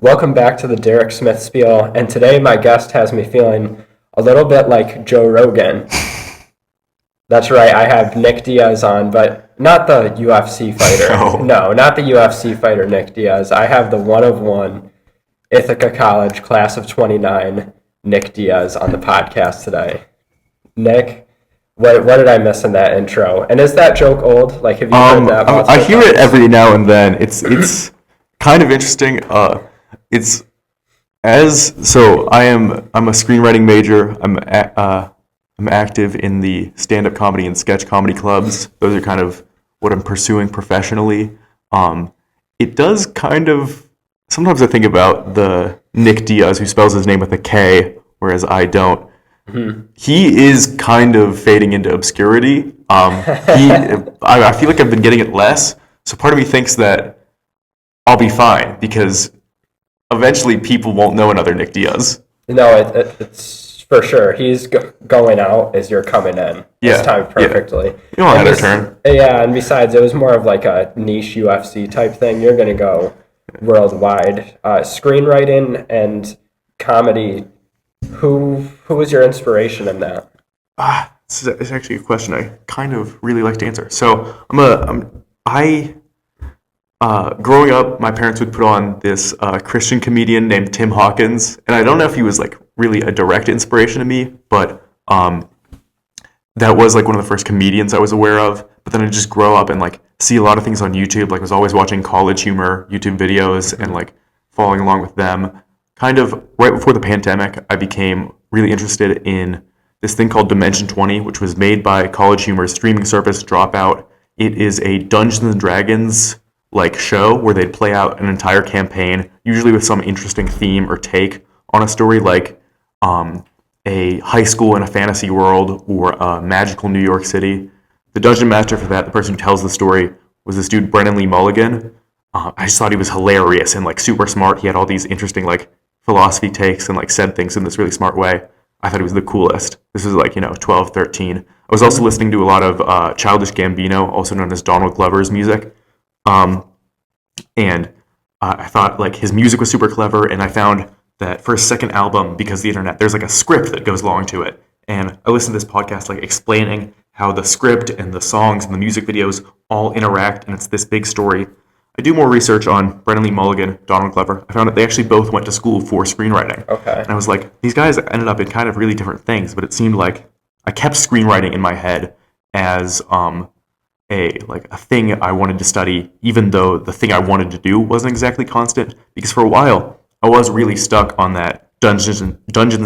Welcome back to the Derek Smith Spiel, and today my guest has me feeling a little bit like Joe Rogan. That's right, I have Nic Diaz on, but not the UFC fighter. No. No, not the UFC fighter Nic Diaz. I have the one of one Ithaca College class of 29 Nic Diaz on the podcast today. Nick, what did I miss in that intro? And is that joke old? Like, have you heard that I multiple hear it times? every now and then. It's kind of interesting. It's as so I'm a screenwriting major. I'm active in the stand-up comedy and sketch comedy clubs. Those are kind of what I'm pursuing professionally. Um, it does kind of sometimes I think about the Nick Diaz who spells his name with a K, whereas I don't. He is kind of fading into obscurity. I feel like I've been getting it less. So part of me thinks that I'll be fine because eventually people won't know another Nick Diaz. No, it's for sure. He's going out as you're coming in. It's Yeah, timed yeah. perfectly. You don't And have their turn. yeah, and besides, it was more of like a niche UFC type thing. You're going to go worldwide. Screenwriting and comedy. Who was your inspiration in that? It's actually a question I kind of really like to answer. So I growing up, my parents would put on this Christian comedian named Tim Hawkins, and I don't know if he was like really a direct inspiration to me, but that was like one of the first comedians I was aware of. But then I just grow up and like see a lot of things on YouTube. Like I was always watching College Humor YouTube videos and like following along with them. Kind of right before the pandemic, I became really interested in this thing called Dimension 20, which was made by College Humor's streaming service Dropout. It is a Dungeons and Dragons like show where they'd play out an entire campaign, usually with some interesting theme or take on a story like a high school in a fantasy world or a magical New York City. The dungeon master for that, the person who tells the story, was this dude Brennan Lee Mulligan. I just thought he was hilarious and like super smart. He had all these interesting like philosophy takes and like said things in this really smart way. I thought he was the coolest. This was like 12, 13. I was also listening to a lot of Childish Gambino, also known as Donald Glover's music. Um, and I thought like his music was super clever, and I found that for his second album, because of the internet, there's like a script that goes along to it. And I listened to this podcast like explaining how the script and the songs and the music videos all interact, and it's this big story. I do more research on Brennan Lee Mulligan, Donald Glover. I found that they actually both went to school for screenwriting. Okay. And I was like, these guys ended up in kind of really different things, but it seemed like I kept screenwriting in my head as a thing I wanted to study, even though the thing I wanted to do wasn't exactly constant. Because for a while, I was really stuck on that Dungeons and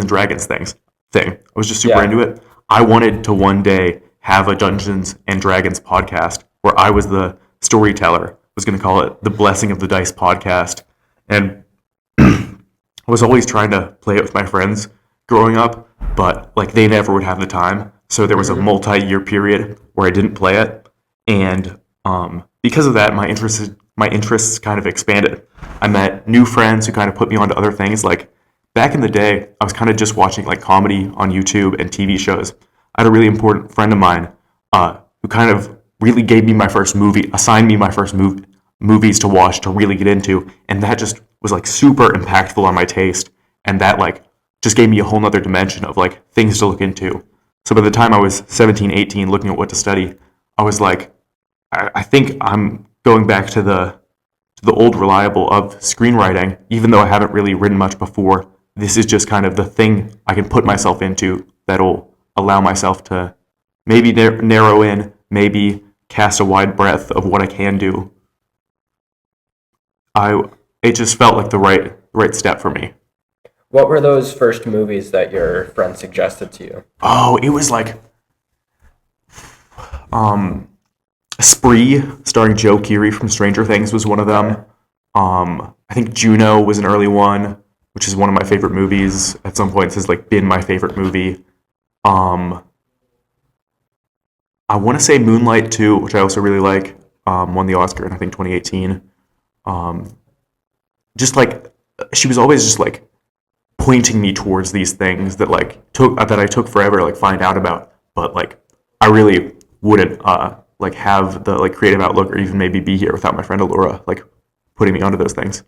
Dragons thing. I was just super Yeah. into it. I wanted to one day have a Dungeons and Dragons podcast where I was the storyteller. I was going to call it the Blessing of the Dice podcast, and I was always trying to play it with my friends growing up, but like they never would have the time. So there was a multi-year period where I didn't play it, and because of that, my interests kind of expanded. I met new friends who kind of put me onto other things. Like back in the day, I was kind of just watching like comedy on YouTube and TV shows. I had a really important friend of mine who kind of really gave me my first movie, assigned me my first movies to watch to really get into, and that just was like super impactful on my taste, and that like just gave me a whole nother dimension of like things to look into. So by the time I was 17, 18, looking at what to study, I was like, I think I'm going back to the old reliable of screenwriting, even though I haven't really written much before. This is just kind of the thing I can put myself into that'll allow myself to maybe narrow in, maybe cast a wide breadth of what I can do. I It just felt like the right step for me. What were those first movies that your friend suggested to you? Oh, it was like um Spree, starring Joe Keery from Stranger Things, was one of Okay. them. I think Juno was an early one, which is one of my favorite movies. At some points, has like been my favorite movie. Um, I want to say Moonlight too, which I also really like. Won the Oscar in I think 2018. Um, just like she was always just like pointing me towards these things that like took that I took forever to like find out about, but like I really wouldn't like have the like creative outlook or even maybe be here without my friend Alora like putting me onto those things.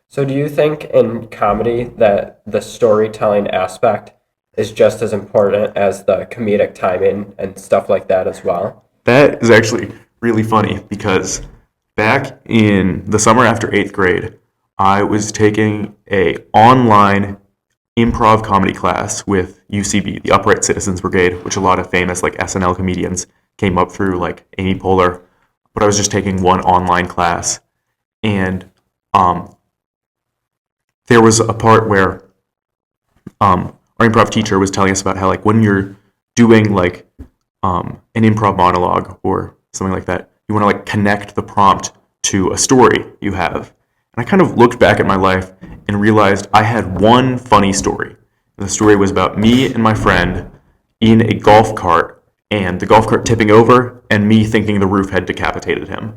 So do you think in comedy that the storytelling aspect is just as important as the comedic timing and stuff like that as well? That is actually really funny because back in the summer after eighth grade, I was taking a online improv comedy class with UCB, the Upright Citizens Brigade, which a lot of famous like SNL comedians came up through, like Amy Poehler. But I was just taking one online class, and um, there was a part where our improv teacher was telling us about how like when you're doing like an improv monologue or something like that, you want to like connect the prompt to a story you have. And I kind of looked back at my life and realized I had one funny story. And the story was about me and my friend in a golf cart and the golf cart tipping over and me thinking the roof had decapitated him.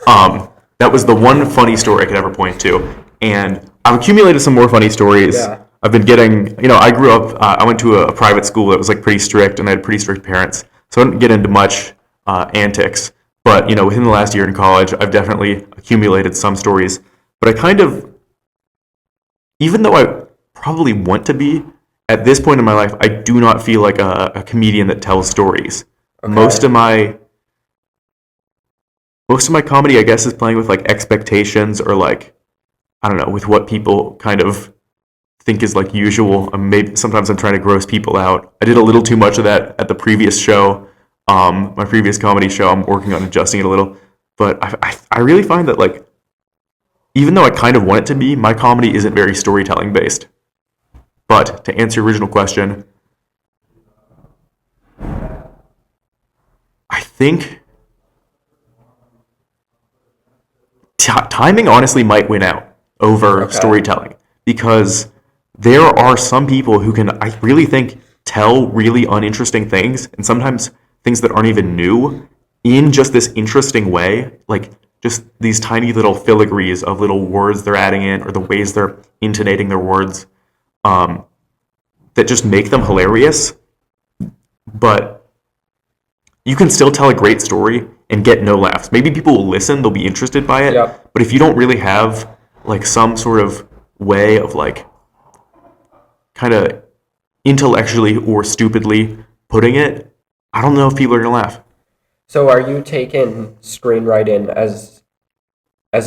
That was the one funny story I could ever point to. And I've accumulated some more funny stories. Yeah. I've been getting, I grew up, I went to a private school that was like pretty strict and I had pretty strict parents. So I didn't get into much antics. But, within the last year in college, I've definitely accumulated some stories. But I kind of, even though I probably want to be, at this point in my life, I do not feel like a comedian that tells stories. Okay. Most of my comedy, I guess, is playing with like expectations or like, I don't know, with what people kind of think is like usual. Maybe sometimes I'm trying to gross people out. I did a little too much of that at the previous show, my previous comedy show. I'm working on adjusting it a little, but I really find that like, even though I kind of want it to be, my comedy isn't very storytelling based. But to answer your original question, I think timing honestly might win out over Okay. storytelling because there are some people who can, I really think, tell really uninteresting things and sometimes things that aren't even new in just this interesting way, like just these tiny little filigrees of little words they're adding in or the ways they're intonating their words that just make them hilarious. But you can still tell a great story and get no laughs. Maybe people will listen, they'll be interested by it, Yep. but if you don't really have like some sort of way of like kind of intellectually or stupidly putting it, I don't know if people are gonna laugh. So are you taking screenwriting as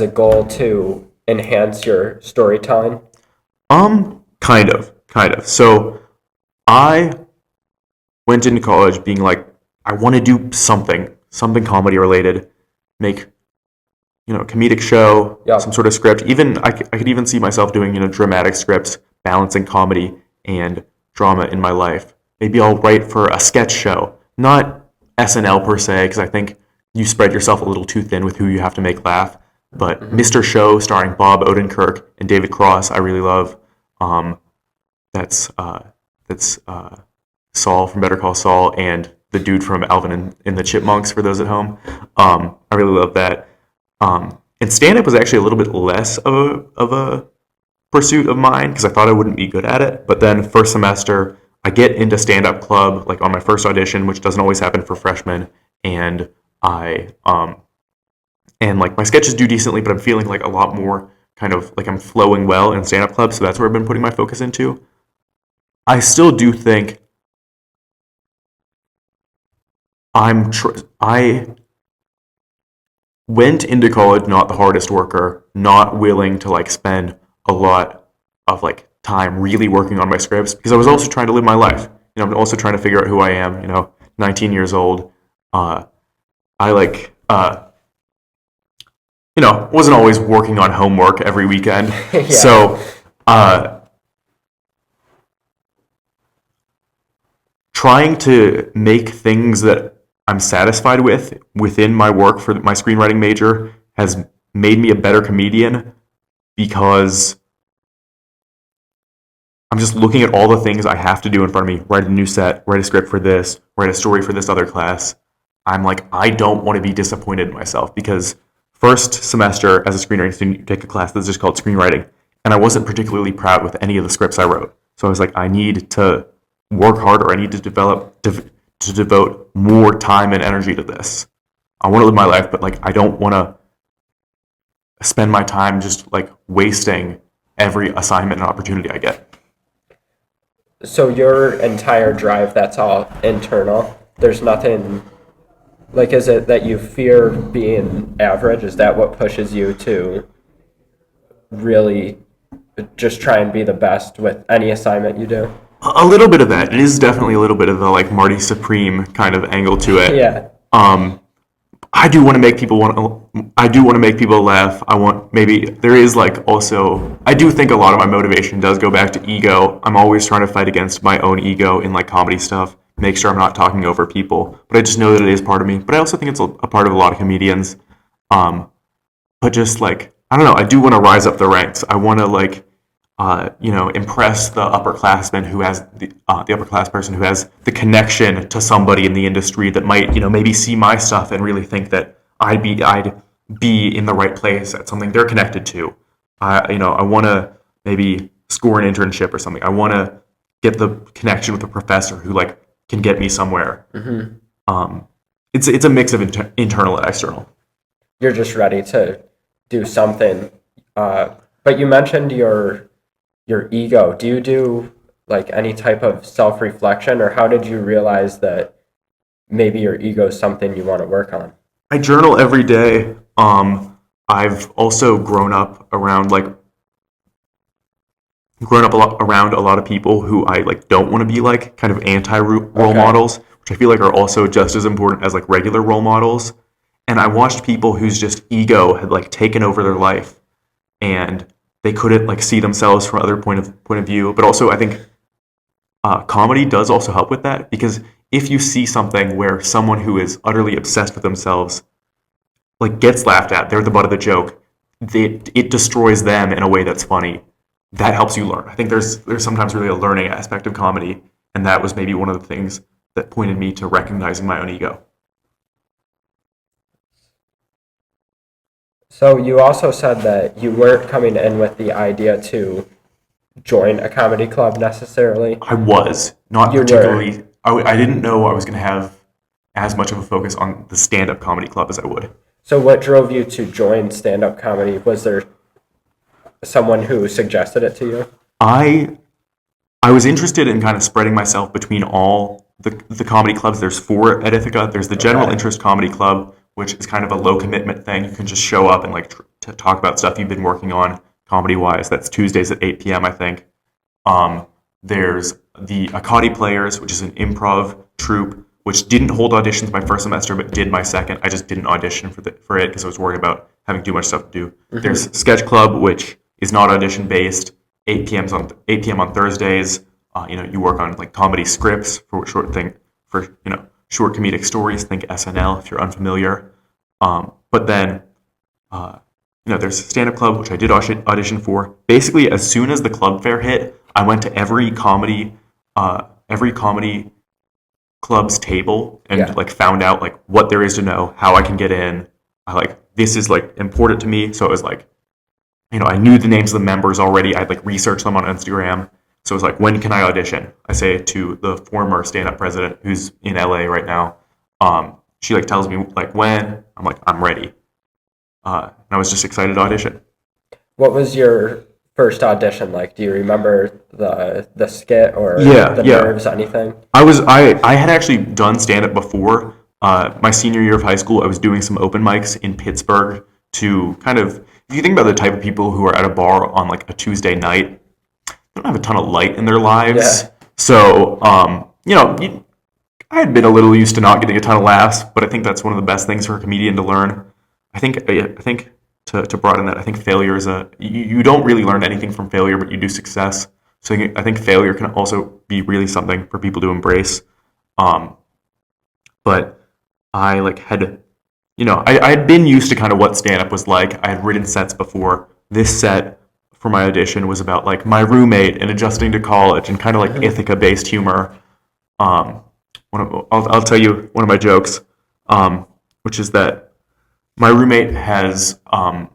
a goal to enhance your storytelling? Kind of. So I went into college being like, I want to do something comedy related, make a comedic show, Yep. some sort of script. Even I could even see myself doing dramatic scripts, balancing comedy and drama in my life. Maybe I'll write for a sketch show, not SNL per se, because I think you spread yourself a little too thin with who you have to make laugh. But Mr. Show, starring Bob Odenkirk and David Cross, I really love. That's Saul from Better Call Saul and the dude from Alvin and the Chipmunks. For those at home, I really love that. And stand up was actually a little bit less of a pursuit of mine because I thought I wouldn't be good at it. But then first semester, I get into stand up club like on my first audition, which doesn't always happen for freshmen, and and like my sketches do decently, but I'm feeling like a lot more kind of like I'm flowing well in stand up club, so that's where I've been putting my focus into. I still do think I went into college not the hardest worker, not willing to like spend a lot of like time really working on my scripts because I was also trying to live my life. I'm also trying to figure out who I am. 19 years old. I like wasn't always working on homework every weekend. Yeah. So trying to make things that I'm satisfied with within my work for my screenwriting major has made me a better comedian because I'm just looking at all the things I have to do in front of me. Write a new set, write a script for this, write a story for this other class. I'm like, I don't want to be disappointed in myself because first semester as a screenwriting student, you take a class that's just called screenwriting. And I wasn't particularly proud with any of the scripts I wrote. So I was like, I need to work harder. I need to devote more time and energy to this. I want to live my life, but like I don't want to spend my time just like wasting every assignment and opportunity I get. So your entire drive, that's all internal. There's nothing like, is it that you fear being average? Is that what pushes you to really just try and be the best with any assignment you do? A little bit of that. It is definitely a little bit of the like Marty Supreme kind of angle to it. Yeah. I do want to make people I do want to make people laugh. I want maybe there is like also I do think a lot of my motivation does go back to ego. I'm always trying to fight against my own ego in like comedy stuff. Make sure I'm not talking over people. But I just know that it is part of me. But I also think it's a part of a lot of comedians. But just like I don't know, I do want to rise up the ranks. I want to like impress the upperclassman who has the upperclass person who has the connection to somebody in the industry that might, maybe see my stuff and really think that I'd be in the right place at something they're connected to. I want to maybe score an internship or something. I want to get the connection with a professor who like can get me somewhere. Mm-hmm. It's a mix of internal and external. You're just ready to do something. But you mentioned your ego. Do you do like any type of self-reflection, or how did you realize that maybe your ego is something you want to work on? I journal every day. I've also grown up around around a lot of people who I like don't want to be like, kind of anti-role models, which I feel like are also just as important as like regular role models. And I watched people whose just ego had like taken over their life, and they couldn't like see themselves from other point of view. But also, I think comedy does also help with that, because if you see something where someone who is utterly obsessed with themselves like gets laughed at, they're the butt of the joke, it destroys them in a way that's funny. That helps you learn. I think there's sometimes really a learning aspect of comedy, and that was maybe one of the things that pointed me to recognizing my own ego. So you also said that you weren't coming in with the idea to join a comedy club necessarily. I was not You particularly. I didn't know I was going to have as much of a focus on the stand-up comedy club as I would. So what drove you to join stand-up comedy? Was there someone who suggested it to you? I was interested in kind of spreading myself between all the comedy clubs. There's 4 at Ithaca. There's the General Interest Comedy Club, which is kind of a low commitment thing. You can just show up and like to talk about stuff you've been working on comedy wise. That's Tuesdays at 8 p.m. I think. There's the Akadi Players, which is an improv troupe, which didn't hold auditions my first semester, but did my second. I just didn't audition for it because I was worried about having too much stuff to do. Mm-hmm. There's Sketch Club, which is not audition based. 8 p.m. on Thursdays. You work on like comedy scripts for short comedic stories. Think SNL if you're unfamiliar. But then, there's Stand Up Club, which I did audition for. Basically, as soon as the club fair hit, I went to every comedy club's table and like found out like what there is to know, how I can get in. This is like important to me. So it was like, I knew the names of the members already. I'd like researched them on Instagram. So it was like, when can I audition? I say to the former stand-up president who's in LA right now. She like tells me like when. I'm like, I'm ready. And I was just excited to audition. What was your first audition like? Do you remember the skit or the nerves, anything? I had actually done stand-up before. My senior year of high school, I was doing some open mics in Pittsburgh to kind of, if you think about the type of people who are at a bar on like a Tuesday night, they don't have a ton of light in their lives. Yeah. So, I had been a little used to not getting a ton of laughs, but I think that's one of the best things for a comedian to learn. I think to broaden that, I think failure is you don't really learn anything from failure, but you do success. So I think failure can also be really something for people to embrace. But I I had been used to kind of what stand-up was like. I had written sets before. This set for my audition was about like my roommate and adjusting to college and kind of like Ithaca-based humor. I'll tell you one of my jokes, which is that my roommate has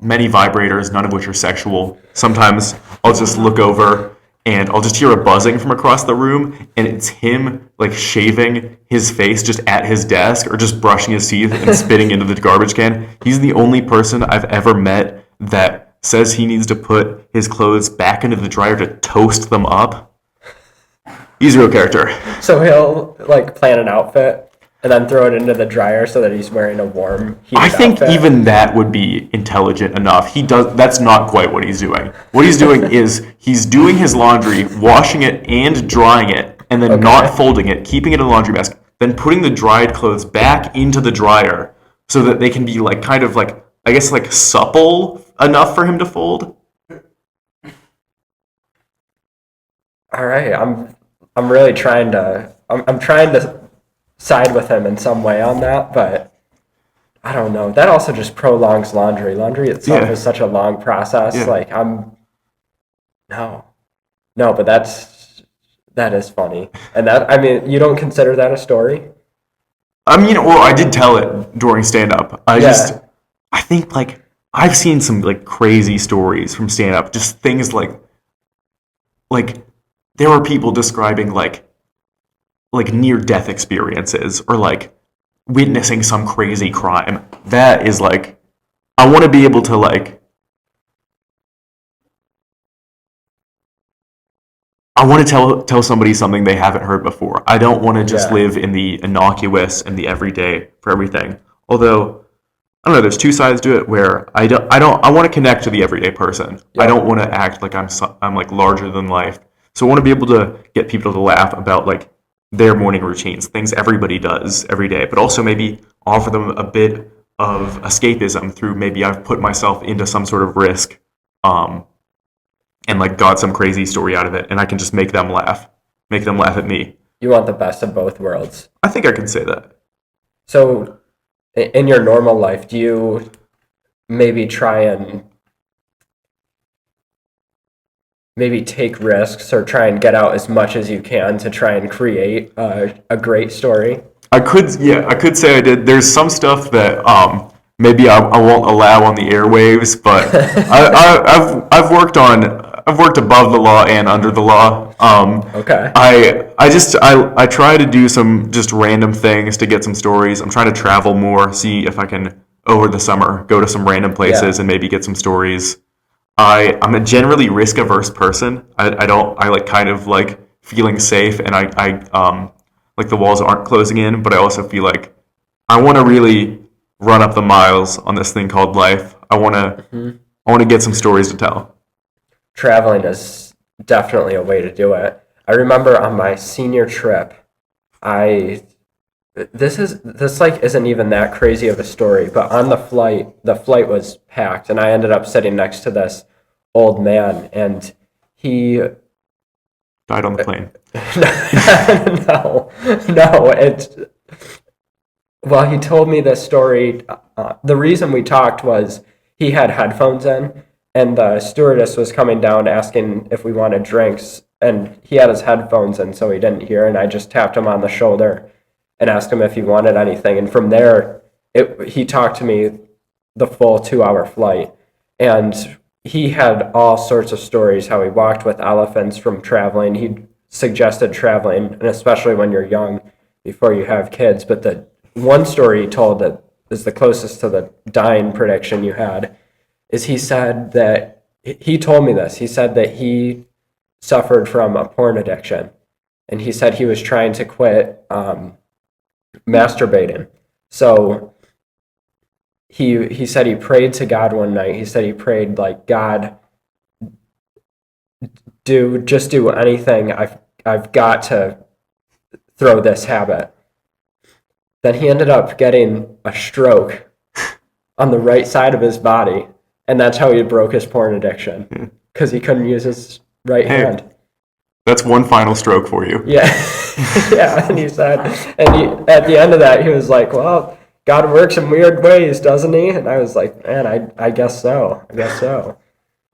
many vibrators, none of which are sexual. Sometimes I'll just look over and I'll just hear a buzzing from across the room, and it's him like shaving his face just at his desk or just brushing his teeth and spitting into the garbage can. He's the only person I've ever met that says he needs to put his clothes back into the dryer to toast them up. He's a real character. So he'll like plan an outfit and then throw it into the dryer so that he's wearing a warm heated I think outfit. even that would be intelligent enough. That's not quite what he's doing. What he's doing is he's doing his laundry, washing it and drying it, and then not folding it, keeping it in the laundry basket, then putting the dried clothes back into the dryer so that they can be like kind of like, I guess, like supple enough for him to fold. All right, I'm really trying to I'm trying to side with him in some way on that, but I don't know. That also just prolongs laundry. Laundry itself is such a long process. Yeah. Like but that is funny. And that, I mean, you don't consider that a story? I mean, well, I did tell it during stand-up. I think, like, I've seen some, like, crazy stories from stand-up. Just things like, there were people describing, like near-death experiences or, like, witnessing some crazy crime. That is, like, I want to be able to, like, I want to tell somebody something they haven't heard before. I don't want to just live in the innocuous and the everyday for everything. Although, I don't know, there's two sides to it where I want to connect to the everyday person. Yeah. I don't want to act like I'm like larger than life. So I want to be able to get people to laugh about like their morning routines, things everybody does every day, but also maybe offer them a bit of escapism through maybe I've put myself into some sort of risk, and like got some crazy story out of it, and I can just make them laugh at me. You want the best of both worlds. I think I can say that. So, in your normal life, do you maybe try and maybe take risks or try and get out as much as you can to try and create a great story? I could say I did. There's some stuff that maybe I won't allow on the airwaves, but I've worked above the law and under the law. Okay. I try to do some just random things to get some stories. I'm trying to travel more, see if I can over the summer go to some random places and maybe get some stories. I'm a generally risk averse person. I like kind of like feeling safe, and I like the walls aren't closing in, but I also feel like I want to really run up the miles on this thing called life. I want to get some stories to tell. Traveling is definitely a way to do it. I remember on my senior trip, this like isn't even that crazy of a story, but on the flight was packed, and I ended up sitting next to this old man, and he died on the plane. Well, he told me this story. The reason we talked was he had headphones in, and the stewardess was coming down asking if we wanted drinks, and he had his headphones in, so he didn't hear, and I just tapped him on the shoulder and asked him if he wanted anything, and from there, he talked to me the full 2-hour flight, and he had all sorts of stories, how he walked with elephants from traveling. He suggested traveling, and especially when you're young, before you have kids, but the one story he told that is the closest to the dying prediction you had is he said that, he told me this, he said that he suffered from a porn addiction, and he said he was trying to quit masturbating. So he said he prayed to God one night. He said he prayed like, God, do anything. I've got to throw this habit. Then he ended up getting a stroke on the right side of his body, and that's how he broke his porn addiction, because he couldn't use his right hand. That's one final stroke for you. Yeah. Yeah, and he said, at the end of that, he was like, well, God works in weird ways, doesn't he? And I was like, man, I guess so.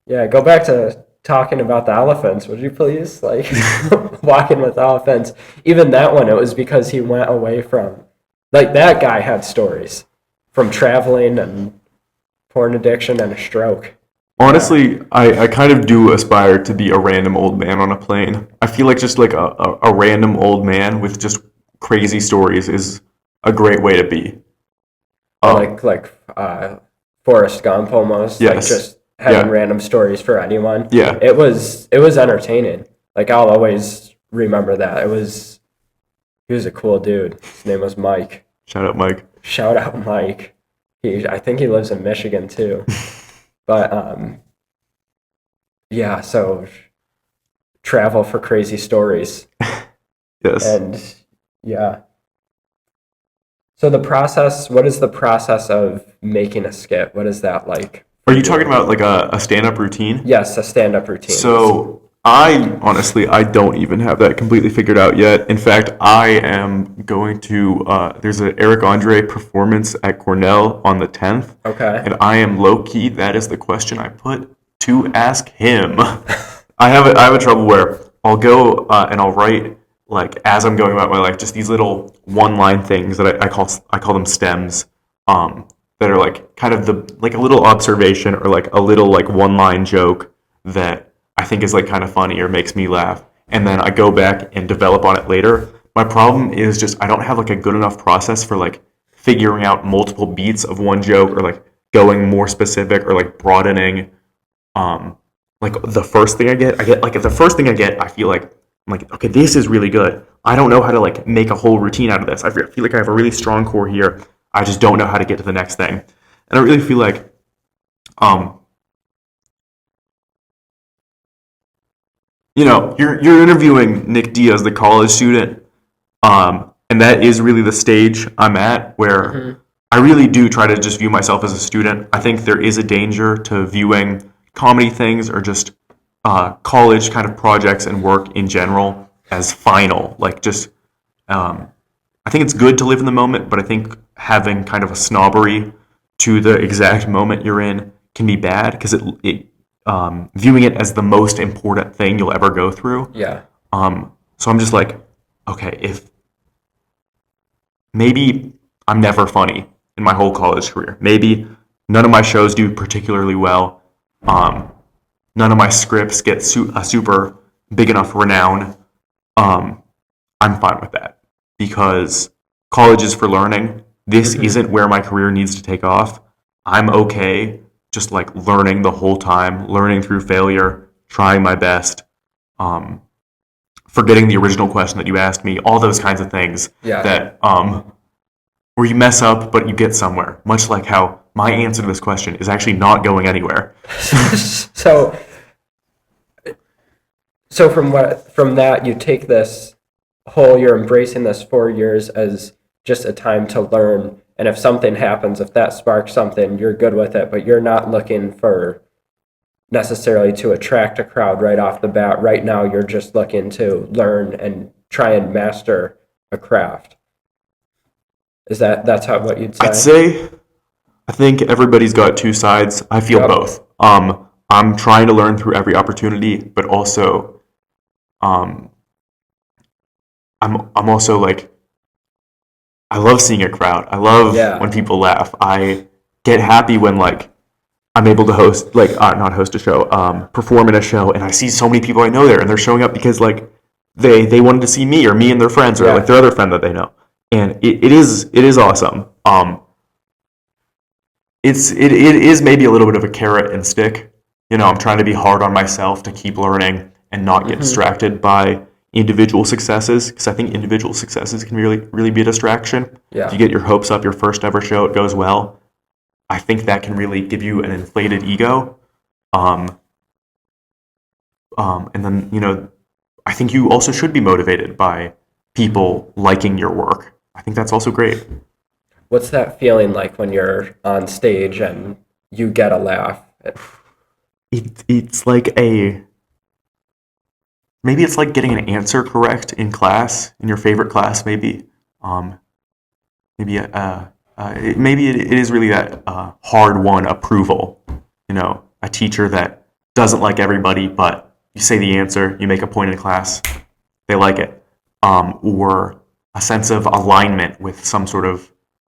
Yeah, go back to talking about the elephants, would you please? Like, walking with elephants. Even that one, it was because he went away from, like, that guy had stories from traveling and porn addiction and a stroke. Honestly, I kind of do aspire to be a random old man on a plane. I feel like just like a random old man with just crazy stories is a great way to be. Forrest Gump almost, like Yes. just having Yeah. random stories for anyone. Yeah. It was entertaining. Like I'll always remember that. He was a cool dude. His name was Mike. Shout out, Mike. Shout out Mike. I think he lives in Michigan too. But yeah, so travel for crazy stories. Yes. And yeah. So what is the process of making a skit? What is that like? Are you talking about like a stand-up routine? Yes, a stand-up routine. So I don't even have that completely figured out yet. In fact, I am going to, there's an Eric Andre performance at Cornell on the 10th. Okay. And I am low-key, that is the question I put to ask him. I have a trouble where I'll go and I'll write, like, as I'm going about my life, just these little one-line things that I call them stems, that are like kind of like a little observation or like a little like one-line joke that I think is like kind of funny or makes me laugh. And then I go back and develop on it later. My problem is just I don't have like a good enough process for like figuring out multiple beats of one joke or like going more specific or like broadening like the first thing I get like if the first thing I get I feel like I'm like, okay, this is really good. I don't know how to like make a whole routine out of this. I feel like I have a really strong core here. I just don't know how to get to the next thing. And I really feel like you're interviewing Nic Diaz, the college student, and that is really the stage I'm at where I really do try to just view myself as a student. I think there is a danger to viewing comedy things or just college kind of projects and work in general as final. Like just, I think it's good to live in the moment, but I think having kind of a snobbery to the exact moment you're in can be bad because it viewing it as the most important thing you'll ever go through. Yeah. So I'm just like, okay, if maybe I'm never funny in my whole college career, maybe none of my shows do particularly well. None of my scripts get a super big enough renown. I'm fine with that because college is for learning. This isn't where my career needs to take off. I'm okay just like learning the whole time, learning through failure, trying my best, forgetting the original question that you asked me, all those kinds of things that where you mess up but you get somewhere, much like how my answer to this question is actually not going anywhere. So from that you take this you're embracing this 4 years as just a time to learn, and if something happens, if that sparks something, you're good with it, but you're not looking for necessarily to attract a crowd right off the bat. Right now you're just looking to learn and try and master a craft. That's what you'd say? I think everybody's got two sides. I feel both. I'm trying to learn through every opportunity, but also I'm also like I love seeing a crowd. I love when people laugh. I get happy when like I'm able to host like not host a show, perform in a show, and I see so many people I know there, and they're showing up because like they wanted to see me or me and their friends or like their other friend that they know, and it is awesome. It is maybe a little bit of a carrot and stick. I'm trying to be hard on myself to keep learning and not get distracted by individual successes, because I think individual successes can really be a distraction. Yeah. If you get your hopes up, your first ever show, it goes well. I think that can really give you an inflated ego. And then, I think you also should be motivated by people liking your work. I think that's also great. What's that feeling like when you're on stage and you get a laugh? It's like maybe it's like getting an answer correct in class, in your favorite class, maybe. Maybe it is really that hard-won approval. A teacher that doesn't like everybody, but you say the answer, you make a point in class, they like it. Or a sense of alignment with some sort of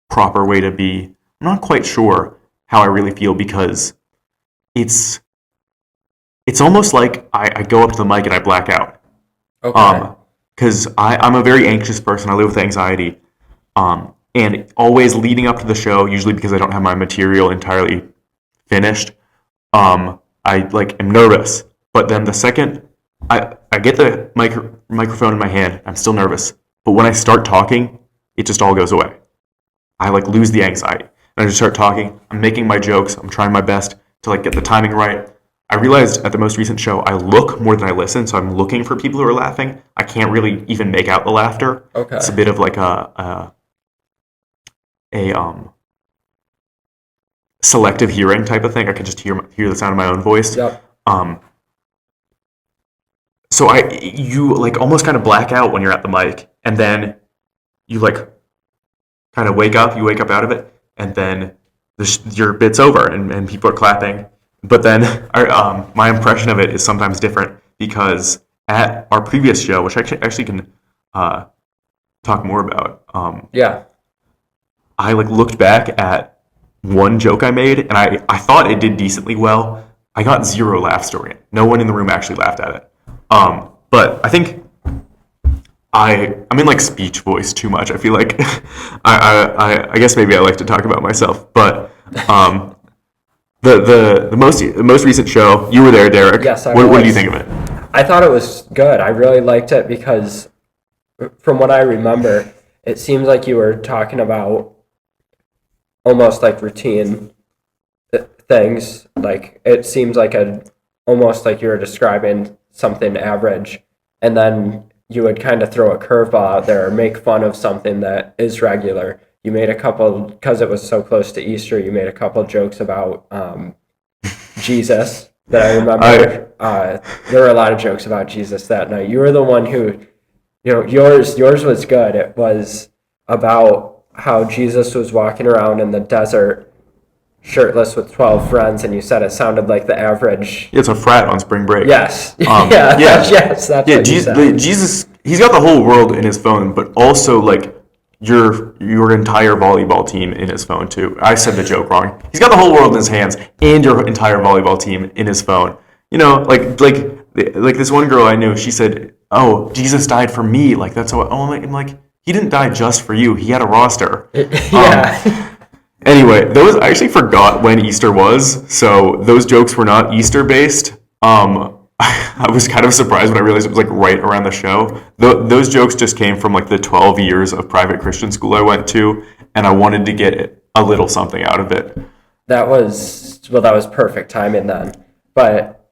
proper way to be. I'm not quite sure how I really feel because it's almost like I go up to the mic and I black out. Okay. Because I'm a very anxious person. I live with anxiety. And always leading up to the show, usually because I don't have my material entirely finished, I like am nervous. But then the second I get the microphone in my hand, I'm still nervous. But when I start talking, it just all goes away. I like lose the anxiety. And I just start talking. I'm making my jokes. I'm trying my best to like get the timing right. I realized at the most recent show, I look more than I listen, so I'm looking for people who are laughing. I can't really even make out the laughter. Okay. It's a bit of like a selective hearing type of thing. I can just hear the sound of my own voice. Yep. So you like almost kind of black out when you're at the mic, and then you like kind of wake up. You wake up out of it, and then your bit's over, and people are clapping. But then my impression of it is sometimes different because at our previous show, which I actually can talk more about. Yeah. I like looked back at one joke I made, and I thought it did decently well. I got 0 laughs during it. No one in the room actually laughed at it. But I think I'm in like speech voice too much. I feel like I guess maybe I like to talk about myself. But the most recent show, you were there, Derek. Yes, I was. What do you think of it? I thought it was good. I really liked it because from what I remember, it seems like you were talking about almost like routine things. Like it seems like almost like you were describing something average, and then you would kind of throw a curveball out there or make fun of something that is regular. You made a couple, because it was so close to Easter, you made a couple jokes about Jesus that I remember. There were a lot of jokes about Jesus that night. You were the one who, yours was good. It was about how Jesus was walking around in the desert shirtless with 12 friends, and you said it sounded like the average. It's a frat on spring break. Yes. Yes, that's what you said. Jesus, he's got the whole world in his phone, but also like your entire volleyball team in his phone too. I said the joke wrong. He's got the whole world in his hands and your entire volleyball team in his phone. Like this one girl I knew, she said, "Oh, Jesus died for me." Like that's what. Oh, I'm like, he didn't die just for you. He had a roster. Yeah. Anyway, I actually forgot when Easter was, so those jokes were not Easter based. I was kind of surprised when I realized it was like right around the show. Those jokes just came from like the 12 years of private Christian school I went to, and I wanted to get a little something out of it. That was perfect timing then. But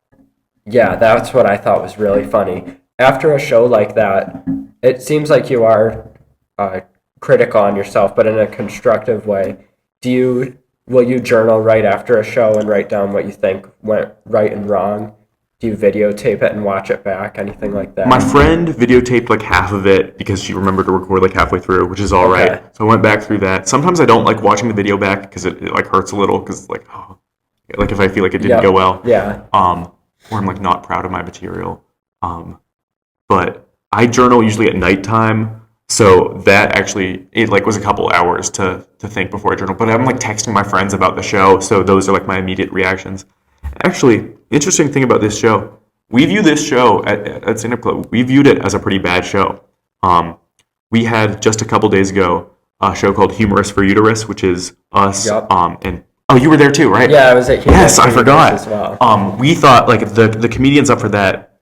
yeah, that's what I thought was really funny. After a show like that, it seems like you are critical on yourself, but in a constructive way. Will you journal right after a show and write down what you think went right and wrong? Do you videotape it and watch it back? Anything like that? My friend videotaped like half of it because she remembered to record like halfway through, which is all right. So I went back through that. Sometimes I don't like watching the video back because it like hurts a little because like if I feel like it didn't go well. Yeah. Or I'm like not proud of my material. But I journal usually at nighttime. So that actually, it like was a couple hours to think before I journal. But I'm like texting my friends about the show, so those are like my immediate reactions. Actually, interesting thing about this show, we view this show at Stand Up Club, we viewed it as a pretty bad show. We had just a couple days ago a show called Humorous for Uterus, which is us. Yep. And you were there too, right? Yeah, I was at Humorous. Yes, I forgot. As well. We thought like the comedians up for that,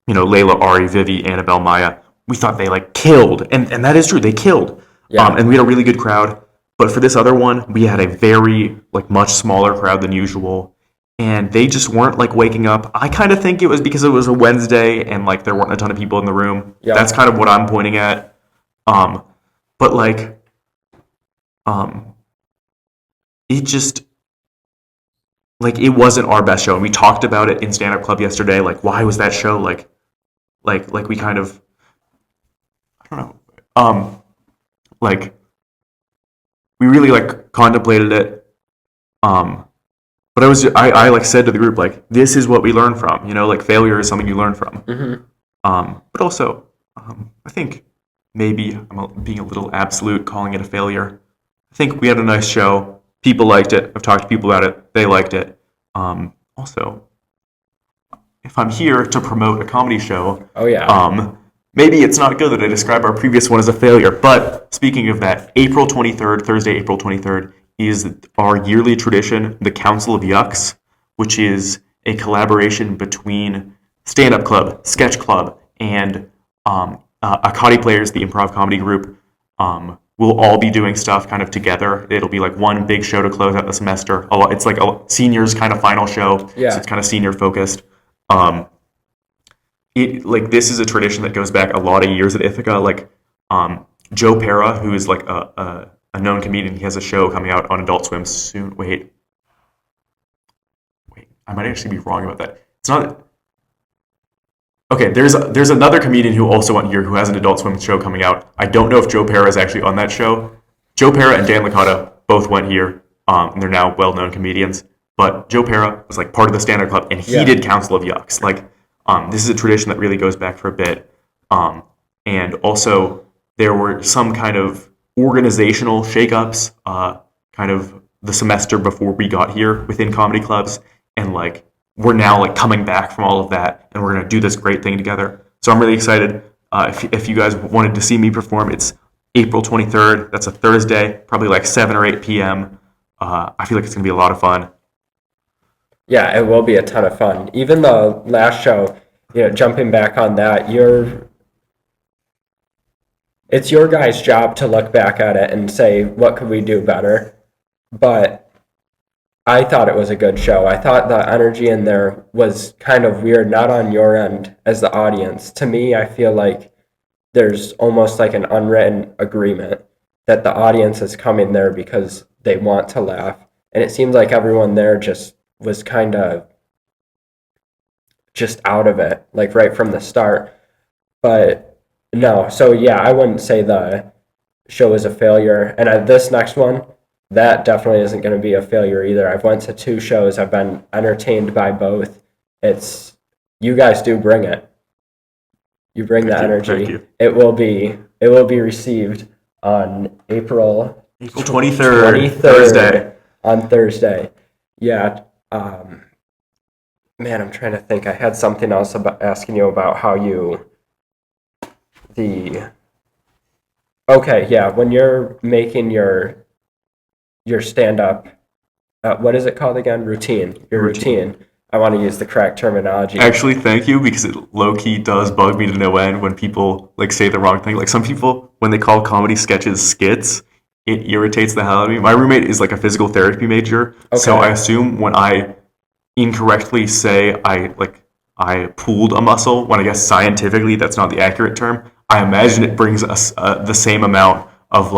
Layla, Ari, Vivi, Annabelle, Maya. We thought they like killed, and that is true. They killed, and we had a really good crowd. But for this other one, we had a very like much smaller crowd than usual, and they just weren't like waking up. I kind of think it was because it was a Wednesday and like there weren't a ton of people in the room. Yeah. That's kind of what I'm pointing at. But like, it just like it wasn't our best show, and we talked about it in Stand Up Club yesterday. Like, why was that show like we kind of. I don't know. Like we really like contemplated it. But I like said to the group like this is what we learn from. Like failure is something you learn from. Mm-hmm. But also, I think maybe I'm being a little absolute calling it a failure. I think we had a nice show. People liked it. I've talked to people about it. They liked it. Also, if I'm here to promote a comedy show, maybe it's not good that I describe our previous one as a failure, but speaking of that, Thursday, April 23rd, is our yearly tradition, the Council of Yucks, which is a collaboration between stand-up club, sketch club, and Akati Players, the improv comedy group. We'll all be doing stuff kind of together. It'll be like one big show to close out the semester. It's like a seniors kind of final show, so it's kind of senior focused. This is a tradition that goes back a lot of years at Ithaca. Joe Pera, who is like a known comedian, he has a show coming out on Adult Swim soon. Wait, I might actually be wrong about that. It's not. Okay, there's another comedian who also went here who has an Adult Swim show coming out. I don't know if Joe Pera is actually on that show. Joe Pera and Dan Licata both went here, and they're now well-known comedians. But Joe Pera was like part of the stand-up club, and he did Council of Yucks. This is a tradition that really goes back for a bit. And also, there were some kind of organizational shakeups, kind of the semester before we got here within comedy clubs, and we're now coming back from all of that, and we're gonna do this great thing together. So I'm really excited. If you guys wanted to see me perform, it's April 23rd. That's a Thursday, probably 7 or 8 p.m. I feel like it's gonna be a lot of fun. Yeah, it will be a ton of fun. Even the last show, jumping back on that, it's your guys' job to look back at it and say, what could we do better? But I thought it was a good show. I thought the energy in there was kind of weird, not on your end as the audience. To me, I feel like there's almost like an unwritten agreement that the audience is coming there because they want to laugh. And it seems like everyone there just was kind of just out of it, right from the start. But no, so yeah, I wouldn't say the show is a failure. And this next one, that definitely isn't going to be a failure either. I've went to 2 shows. I've been entertained by both. You guys do bring it. You bring the energy. Thank you. It will be received on April 23rd, Thursday. On Thursday. Yeah. Man, I'm trying to think. I had something else about asking you about how okay, yeah, when you're making your stand-up, what is it called again? Routine. Your routine. I want to use the correct terminology. Actually, thank you, because it low-key does bug me to no end when people say the wrong thing. Some people, when they call comedy sketches skits, it irritates the hell out of me. My roommate is a physical therapy major, so I assume when I incorrectly say I pulled a muscle, when I guess scientifically that's not the accurate term, I imagine it brings us the same amount of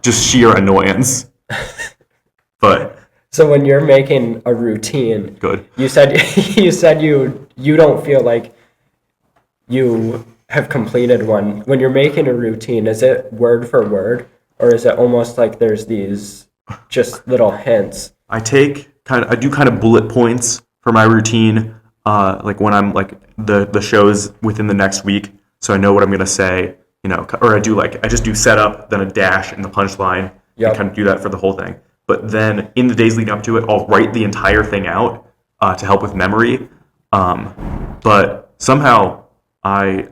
just sheer annoyance. But so when you're making a routine, good. You said you don't feel like you have completed one. When you're making a routine, is it word for word, or is it almost like there's these just little hints? I do kind of bullet points for my routine, when I'm the shows within the next week, so I know what I'm gonna say. Or I just do setup, then a dash, and the punchline, and kind of do that for the whole thing. But then in the days leading up to it, I'll write the entire thing out to help with memory. But somehow I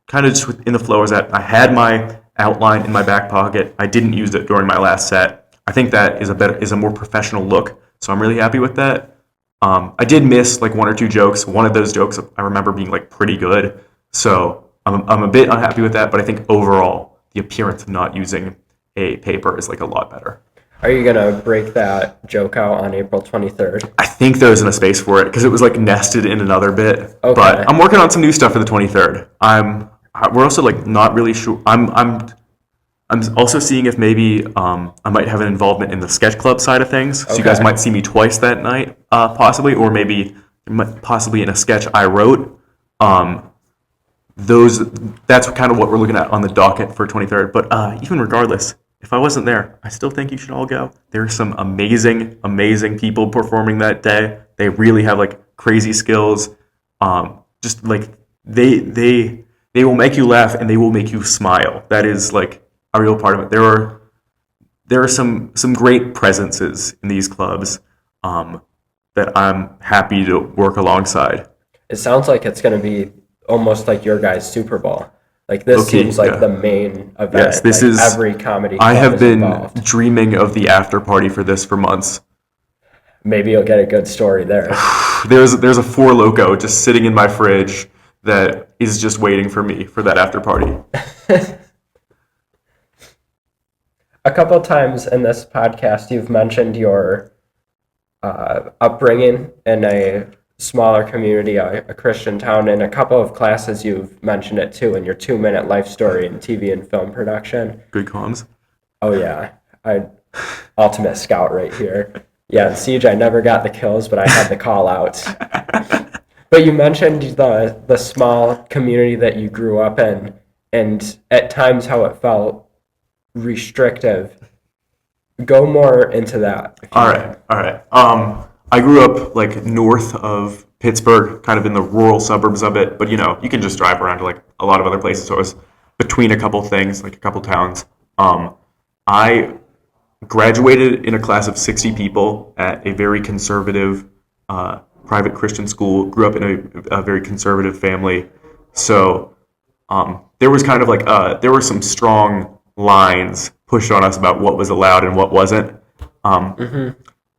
kind of just in the flow was that I had my outline in my back pocket. I didn't use it during my last set. I think that is a more professional look, so I'm really happy with that. I did miss 1 or 2 jokes. One of those jokes I remember being pretty good, so I'm a bit unhappy with that, but I think overall the appearance of not using a paper is a lot better. Are you gonna break that joke out on April 23rd? I think there isn't a space for it because it was nested in another bit. Okay. But I'm working on some new stuff for the 23rd. We're also not really sure. I'm also seeing if maybe I might have an involvement in the sketch club side of things. So you guys might see me twice that night, possibly, or maybe possibly in a sketch I wrote. That's kind of what we're looking at on the docket for 23rd. But even regardless, if I wasn't there, I still think you should all go. There are some amazing, amazing people performing that day. They really have crazy skills. They will make you laugh and they will make you smile. That is a real part of it. There are some great presences in these clubs that I'm happy to work alongside. It sounds like it's going to be almost like your guys' Super Bowl. Like this Okay, seems like yeah. the main event. Yes, this like is. every comedy I club have is been involved. dreaming of the after party for this for months. Maybe you'll get a good story there. There's a Four Loco just sitting in my fridge that is just waiting for me for that after party. A couple of times in this podcast, you've mentioned your upbringing in a smaller community, a Christian town. In a couple of classes, you've mentioned it too in your 2-minute life story in TV and film production. Good comms. Oh yeah, ultimate scout right here. Yeah, in Siege, I never got the kills, but I had the call outs. But you mentioned the small community that you grew up in, and at times how it felt restrictive. Go more into that. All right. I grew up like north of Pittsburgh, kind of in the rural suburbs of it, but you can just drive around to like a lot of other places. So I was between a couple things, like a couple towns. I graduated in a class of 60 people at a very conservative private Christian school. Grew up in a very conservative family, so there was kind of like there were some strong lines pushed on us about what was allowed and what wasn't.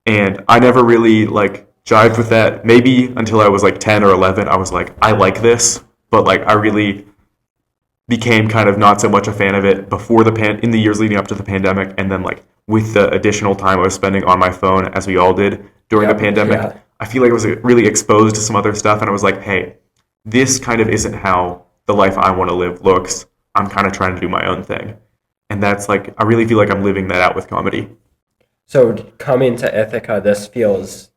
And I never really like jived with that. Maybe until I was like 10 or 11, I was like, I like this, but like I really became kind of not so much a fan of it before in the years leading up to the pandemic, and then like with the additional time I was spending on my phone, as we all did during the pandemic, yeah. I feel like I was really exposed to some other stuff, and I was like, hey, this kind of isn't how the life I want to live looks. I'm kind of trying to do my own thing. And that's like, I really feel like I'm living that out with comedy. So coming to Ithaca, this feels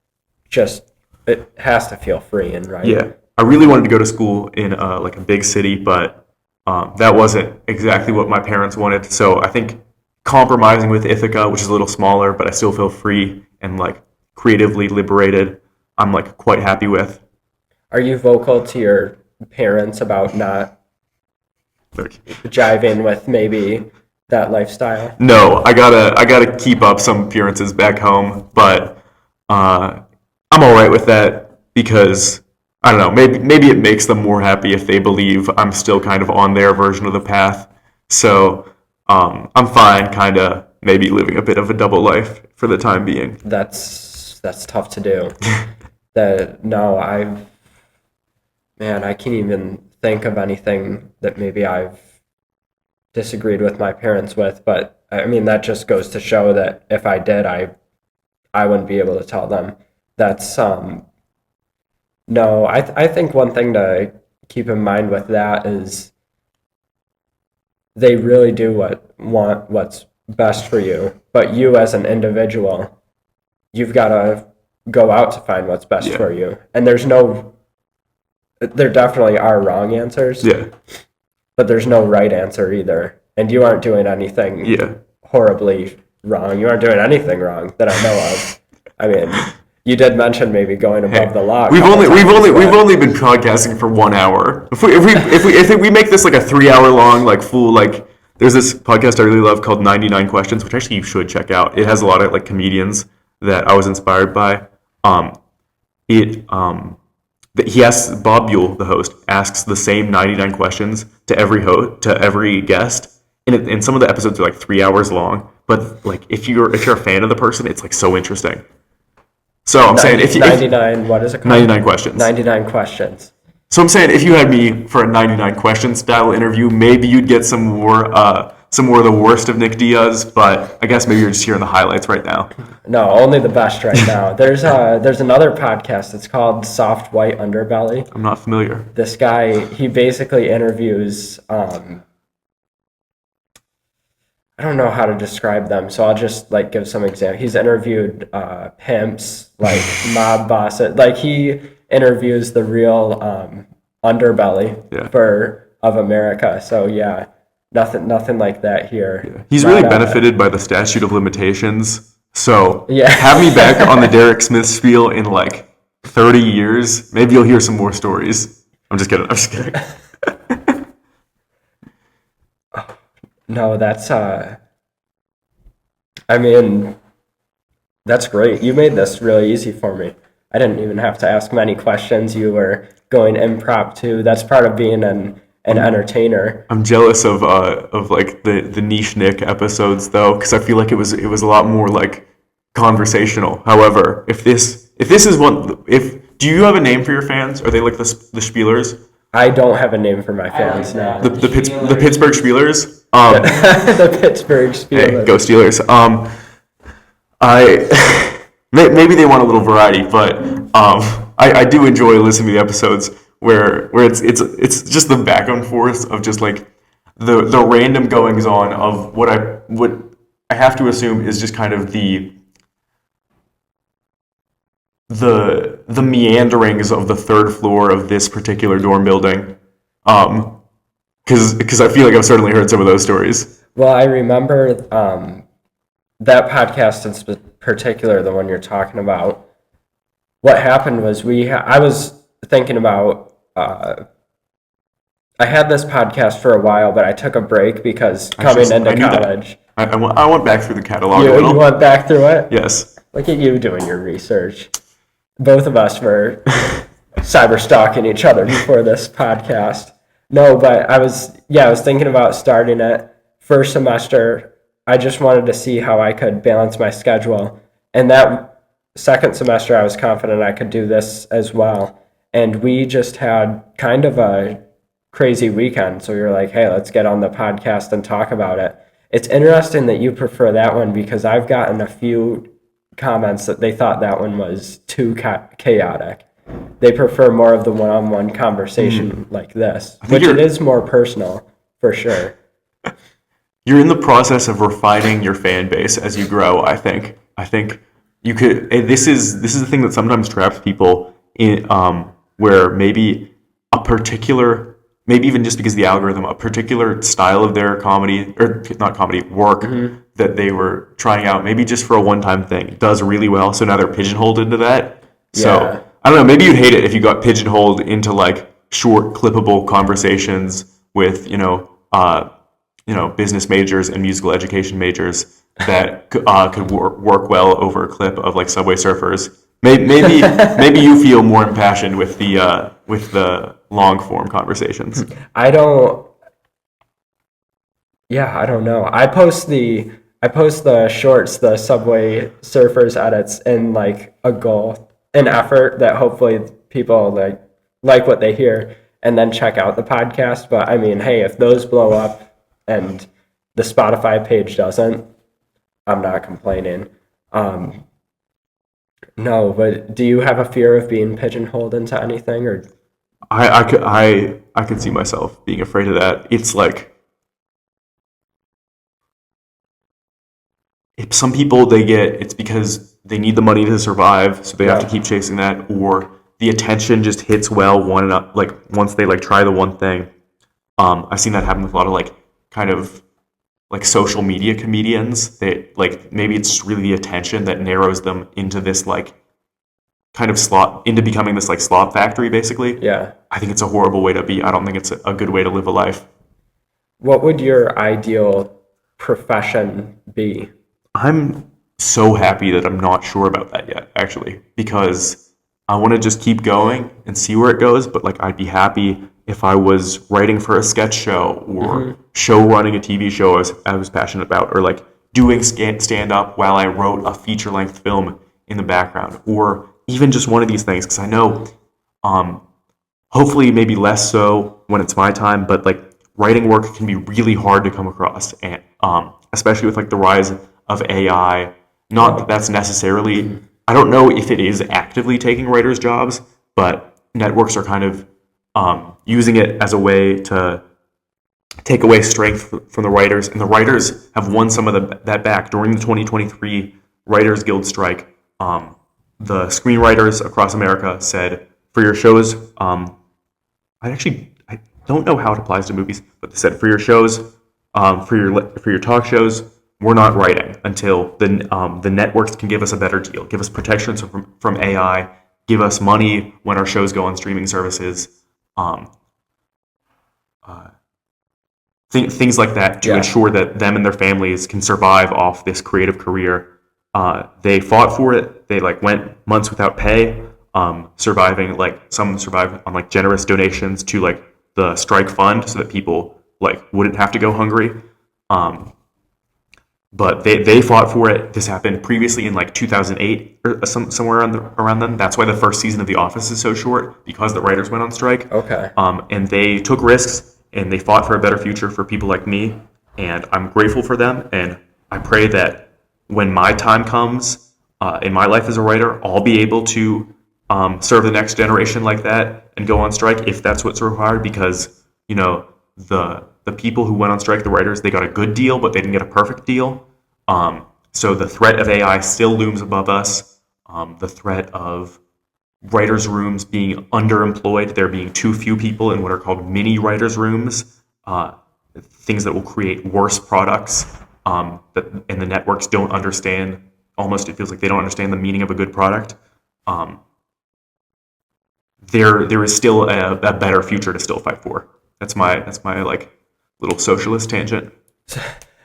it has to feel freeing, right? Yeah. I really wanted to go to school in like a big city, but that wasn't exactly what my parents wanted. So I think compromising with Ithaca, which is a little smaller, but I still feel free and like creatively liberated, I'm like quite happy with. Are you vocal to your parents about not Like, jiving with maybe that lifestyle? no, I gotta keep up some appearances back home, but I'm all right with that because I don't know, maybe it makes them more happy if they believe I'm still kind of on their version of the path. So I'm fine, kind of maybe living a bit of a double life for the time being. That's tough to do. I can't even think of anything that maybe I've disagreed with my parents with, but I mean that just goes to show that if I did, I wouldn't be able to tell them. That's no, I think one thing to keep in mind with that is they really do want what's best for you, but you as an individual, you've got to go out to find what's best Yeah. for you. And there definitely are wrong answers, Yeah, but there's no right answer either. And you aren't doing anything yeah. horribly wrong. You aren't doing anything wrong that I know of. I mean, you did mention maybe going above the law. We've only been podcasting for 1 hour. If we make this like a 3 hour long like full like there's this podcast I really love called 99 Questions, which actually you should check out. It has a lot of like comedians that I was inspired by. He asks Bob Buell, the host, asks the same 99 questions to every guest, and some of the episodes are like 3 hours long. But like if you're a fan of the person, it's like so interesting. So I'm saying if 99, what is it called? 99 questions. 99 questions. So I'm saying if you had me for a 99 question style interview, maybe you'd get some more of the worst of Nic Diaz. But I guess maybe you're just hearing the highlights right now. No, only the best right now. There's another podcast. It's called Soft White Underbelly. I'm not familiar. This guy, he basically interviews. I don't know how to describe them, so I'll just like give some examples. He's interviewed pimps, like mob bosses. Like he interviews the real underbelly of America. So yeah, nothing like that here. Yeah. He's really benefited by the statute of limitations. So Yeah. have me back on the Derek Smith spiel in like 30 years. Maybe you'll hear some more stories. I'm just kidding. No, that's I mean, that's great. You made this really easy for me. I didn't even have to ask many questions. You were going impromptu. That's part of being an an entertainer. I'm jealous of like the niche Nick episodes though, because I feel like it was a lot more like conversational. However, if this is one, if do you have a name for your fans? Are they like the Spielers? I don't have a name for my fans now. The Pittsburgh Spielers. The Pittsburgh Spielers. Hey, go Steelers. I maybe they want a little variety, but I do enjoy listening to the episodes where it's just the back and forth of just like the random goings on of what I have to assume is just kind of the meanderings of the third floor of this particular dorm building. Because I feel like I've certainly heard some of those stories. Well, I remember that podcast in particular, the one you're talking about. What happened was I was thinking about. I had this podcast for a while, but I took a break because coming into college. I went back through the catalog a You little. went back through it? Yes. Look at you doing your research. Both of us were cyber stalking each other before this podcast. No, but I was thinking about starting it first semester. I just wanted to see how I could balance my schedule. And that second semester, I was confident I could do this as well. And we just had kind of a crazy weekend. So we were like, hey, let's get on the podcast and talk about it. It's interesting that you prefer that one because I've gotten a few comments that they thought that one was too chaotic. They prefer more of the one-on-one conversation like this, which it is more personal for sure. You're in the process of refining your fan base as you grow. I think you could. This is the thing that sometimes traps people in where maybe a particular, maybe even just because of the algorithm, a particular style of their comedy or not comedy work that they were trying out, maybe just for a one-time thing, does really well. So now they're pigeonholed into that. So I don't know. Maybe you'd hate it if you got pigeonholed into like short, clippable conversations with business majors and musical education majors that could work well over a clip of like Subway Surfers. Maybe you feel more impassioned with the long form conversations. I don't know. I post the shorts, the Subway Surfers edits in like an effort that hopefully people like what they hear and then check out the podcast. But I mean, hey, if those blow up and the Spotify page doesn't, I'm not complaining. No, but do you have a fear of being pigeonholed into anything, or? I could see myself being afraid of that. It's like if some people it's because they need the money to survive, so they have to keep chasing that, or the attention just hits well once they like try the one thing. I've seen that happen with a lot of like kind of like social media comedians. They like maybe it's really the attention that narrows them into this like kind of into becoming this like slot factory basically. Yeah. I think it's a horrible way to be. I don't think it's a good way to live a life. What would your ideal profession be? I'm so happy that I'm not sure about that yet, actually, because I want to just keep going and see where it goes. But like, I'd be happy if I was writing for a sketch show or show running a TV show I was passionate about, or like doing stand up while I wrote a feature length film in the background, or even just one of these things. Because I know, hopefully, maybe less so when it's my time, but like writing work can be really hard to come across, and especially with like the rise of AI. Not that that's necessarily, I don't know if it is actively taking writers' jobs, but networks are kind of using it as a way to take away strength from the writers. And the writers have won some of that back. During the 2023 Writers Guild strike, the screenwriters across America said, for your shows, I don't know how it applies to movies, but they said, for your shows, for your talk shows, we're not writing until the networks can give us a better deal, give us protections from AI, give us money when our shows go on streaming services, things like that to ensure that them and their families can survive off this creative career. They fought for it. They like went months without pay, surviving. Like some survived on like generous donations to like the strike fund so that people like wouldn't have to go hungry. But they fought for it. This happened previously in like 2008 or somewhere around then. That's why the first season of The Office is so short, because the writers went on strike. Okay. And they took risks and they fought for a better future for people like me. And I'm grateful for them. And I pray that when my time comes in my life as a writer, I'll be able to serve the next generation like that and go on strike if that's what's required. Because the people who went on strike, the writers, they got a good deal, but they didn't get a perfect deal. So the threat of AI still looms above us. The threat of writers' rooms being underemployed, there being too few people in what are called mini writers' rooms, things that will create worse products and the networks don't understand. Almost, it feels like they don't understand the meaning of a good product. There is still a better future to still fight for. That's my like little socialist tangent.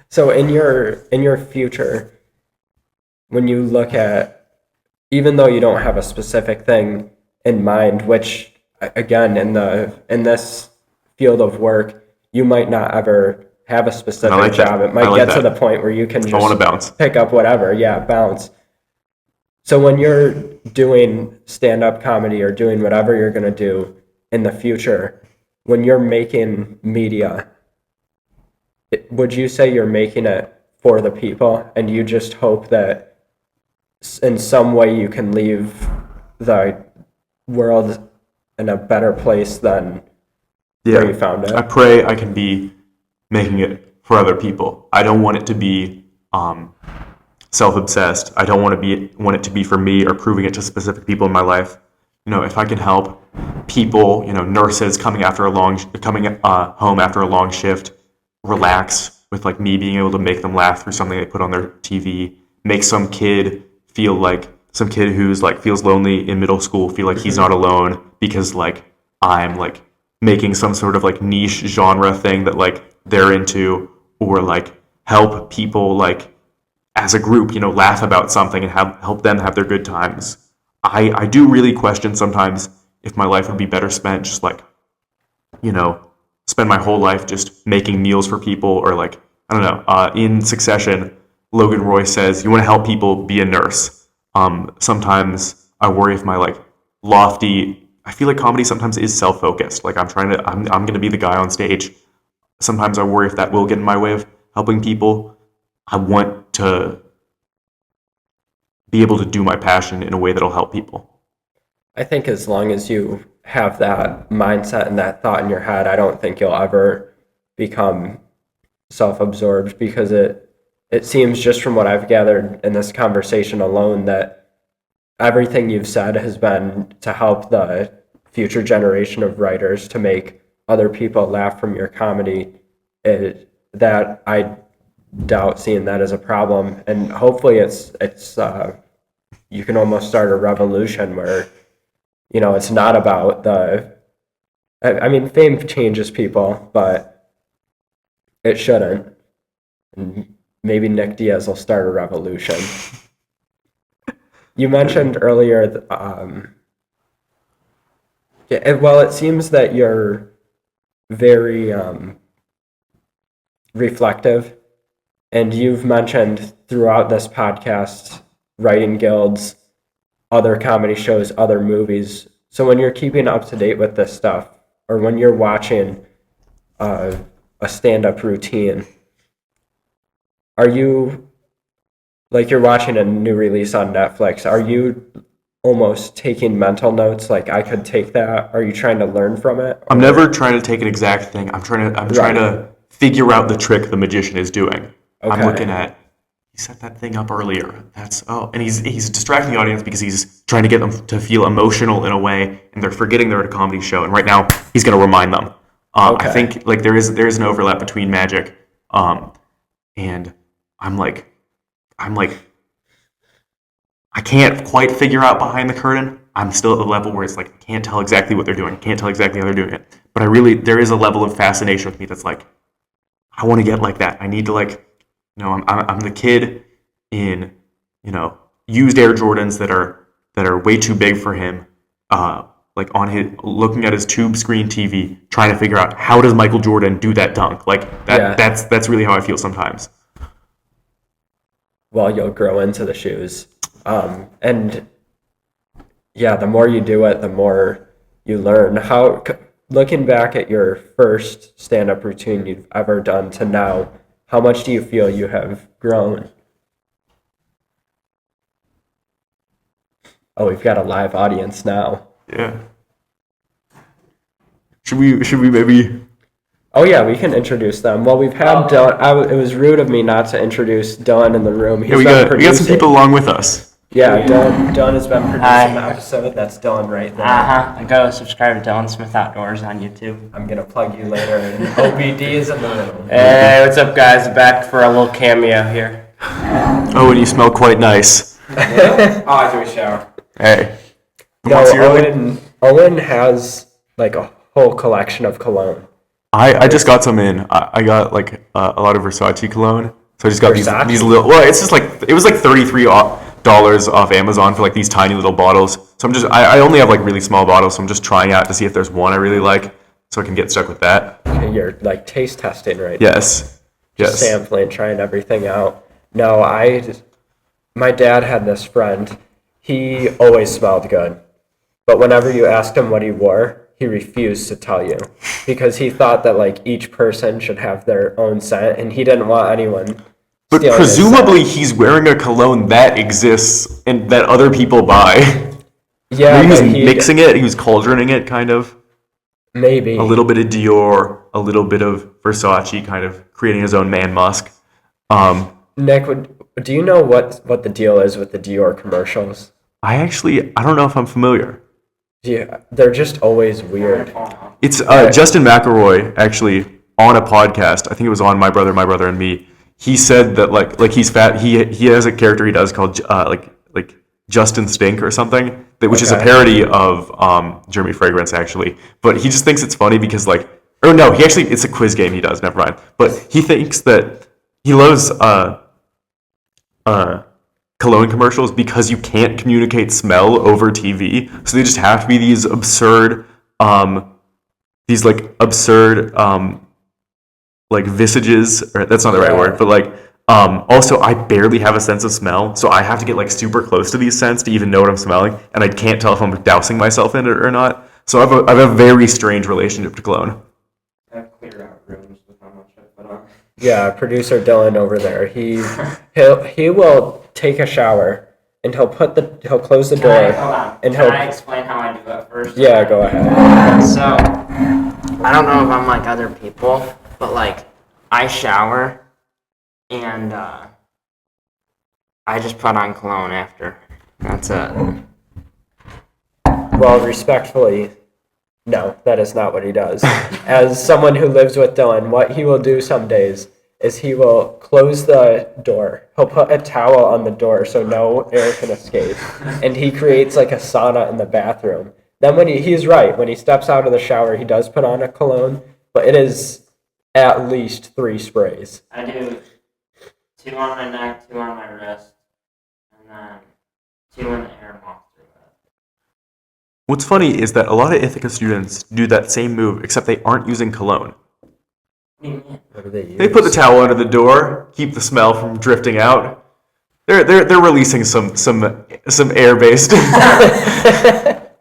So in your future, when you look at, even though you don't have a specific thing in mind, which again in this field of work, you might not ever have a specific job. It might get to the point where you can just I want to bounce. pick up whatever. Yeah, bounce. So when you're doing stand-up comedy or doing whatever you're going to do in the future, when you're making media, would you say you're making it for the people and you just hope that in some way you can leave the world in a better place than where you found it? I pray I can be making it for other people. I don't want it to be self-obsessed. I don't want it to be for me or proving it to specific people in my life. If I can help people, nurses coming home after a long shift, relax with like me being able to make them laugh through something they put on their TV, make some kid who's like feels lonely in middle school feel like he's not alone because like I'm like making some sort of like niche genre thing that like they're into, or like help people like as a group, laugh about something and help them have their good times. I do really question sometimes if my life would be better spent just like, spend my whole life just making meals for people, or like, I don't know, in Succession, Logan Roy says, you want to help people, be a nurse. Sometimes I worry if my like I feel like comedy sometimes is self-focused. Like I'm going to be the guy on stage. Sometimes I worry if that will get in my way of helping people. I want to be able to do my passion in a way that'll help people. I think as long as you have that mindset and that thought in your head, I don't think you'll ever become self-absorbed, because it seems, just from what I've gathered in this conversation alone, that everything you've said has been to help the future generation of writers, to make other people laugh from your comedy. That I doubt seeing that as a problem, and hopefully it's you can almost start a revolution where it's not about I mean, fame changes people, but it shouldn't. And maybe Nic Diaz will start a revolution. You mentioned earlier it seems that you're very reflective. And you've mentioned throughout this podcast writing guilds, other comedy shows, other movies. So when you're keeping up to date with this stuff, or when you're watching a stand-up routine, are you, like you're watching a new release on Netflix, are you almost taking mental notes, like I could take that? Are you trying to learn from it? I'm never trying to take an exact thing. I'm trying to figure out the trick the magician is doing. Okay. I'm looking at, he set that thing up earlier. And he's distracting the audience because he's trying to get them to feel emotional in a way, and they're forgetting they're at a comedy show. And right now, he's going to remind them. I think like there is an overlap between magic, and I'm like, I can't quite figure out behind the curtain. I'm still at the level where it's like I can't tell exactly what they're doing. I can't tell exactly how they're doing it. But there is a level of fascination with me that's like, I want to get like that. I need to like. I'm the kid in, used Air Jordans that are way too big for him, like on his looking at his tube screen TV, trying to figure out how does Michael Jordan do that dunk. Like that. Yeah. That's really how I feel sometimes. Well, you'll grow into the shoes. And yeah, the more you do it, the more you learn. Looking back at your first stand-up routine you've ever done to now, how much do you feel you have grown? Oh, we've got a live audience now. Yeah. Should we maybe? Oh yeah, we can introduce them. Well, we've had Dylan. It was rude of me not to introduce Dylan in the room. Yeah, we got some people along with us. Yeah, Dylan has been producing the episode. That's Dylan right there. I go subscribe to Dylan Smith Outdoors on YouTube. I'm gonna plug you later. And OBD is in the room. Hey, what's up, guys? Back for a little cameo here. Oh, and you smell quite nice. Oh, I do a shower. Hey. No, Owen has like a whole collection of cologne. I just got some in. I got like a lot of Versace cologne. So I just got these little. Well, it's just like it was like $33 off Amazon for like these tiny little bottles. So I only have like really small bottles. So I'm just trying out to see if there's one I really like, so I can get stuck with that. Okay, you're like taste testing right Yes. now. Yes. Sampling, trying everything out. No, my dad had this friend. He always smelled good, but whenever you asked him what he wore, he refused to tell you because he thought that like each person should have their own scent, and he didn't want anyone. But presumably he's wearing a cologne that exists and that other people buy. Yeah, he was mixing it. He was cauldroning it, kind of. Maybe a little bit of Dior, a little bit of Versace, kind of creating his own man musk. Nick, do you know what the deal is with the Dior commercials? I don't know if I'm familiar. Yeah, they're just always weird. It's Justin McElroy actually on a podcast. I think it was on My Brother and Me. He said that like he's fat. He has a character he does called like Justin Stink or something, which is a parody of Jeremy Fragrance actually. But he just thinks it's funny because it's a quiz game he does. Never mind. But he thinks that he loves cologne commercials because you can't communicate smell over TV, so they just have to be these absurd like visages, or that's not the right word, but like also I barely have a sense of smell, so I have to get like super close to these scents to even know what I'm smelling, and I can't tell if I'm dousing myself in it or not. So I have a very strange relationship to cologne. I've cleared out rooms with how much I put on. Yeah, producer Dylan over there. He will take a shower and he'll close the door. Hold on. And Can I explain how I do it first? Yeah, go ahead. So, I don't know if I'm like other people, but like I shower and I just put on cologne after. That's it. Well, respectfully, no, that is not what he does. As someone who lives with Dylan, what he will do some days is he will close the door. He'll put a towel on the door so no air can escape. And he creates like a sauna in the bathroom. Then he's right, when he steps out of the shower, he does put on a cologne, but it is at least 3 sprays. I do 2 on my neck, 2 on my wrist, and then 2 in the air moth through it. What's funny is that a lot of Ithaca students do that same move, except they aren't using cologne. What do they use? They put the towel under the door, keep the smell from drifting out. They're releasing some air-based.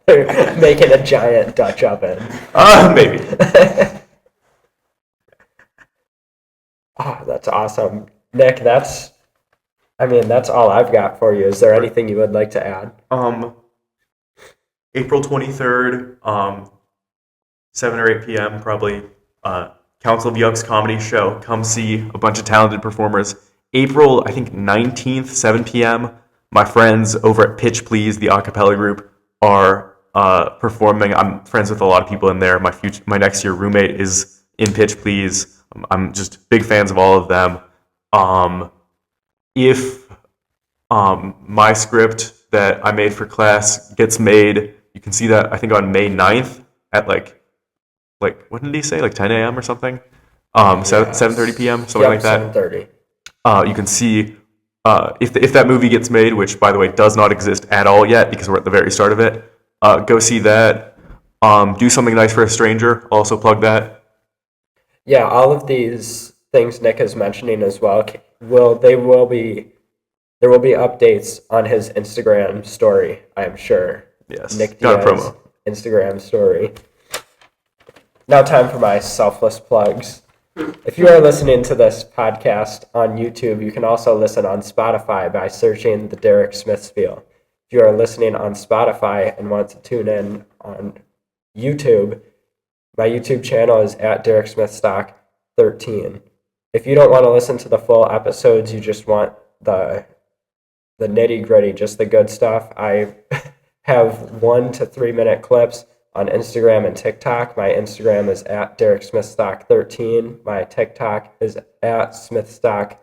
They're making a giant Dutch oven. Maybe. Oh, that's awesome. Nick, that's all I've got for you. Is there anything you would like to add? April 23rd, 7 or 8 p.m. probably, Council of Yucks comedy show. Come see a bunch of talented performers. April, I think 19th, 7 p.m. My friends over at Pitch Please, the a cappella group, are performing. I'm friends with a lot of people in there. My next year roommate is in Pitch Please. I'm just big fans of all of them. If my script that I made for class gets made, you can see that I think on May 9th at like what did he say, like 10 a.m. or something? 7:30 p.m. something like that. 7:30. You can see if that movie gets made, which by the way does not exist at all yet because we're at the very start of it. Go see that. Do something nice for a stranger. Also plug that. Yeah, all of these things Nick is mentioning as well there will be updates on his Instagram story, I am sure. Yes. Nic Got a Diaz promo. Instagram story. Now time for my selfless plugs. If you are listening to this podcast on YouTube, you can also listen on Spotify by searching the Derek Smith Spiel. If you are listening on Spotify and want to tune in on YouTube, my YouTube channel is at Derek Smith Stock 13. If you don't want to listen to the full episodes, you just want the nitty gritty, just the good stuff, I have 1 to 3 minute clips on Instagram and TikTok. My Instagram is at Derek Smith Stock 13. My TikTok is at Smith Stock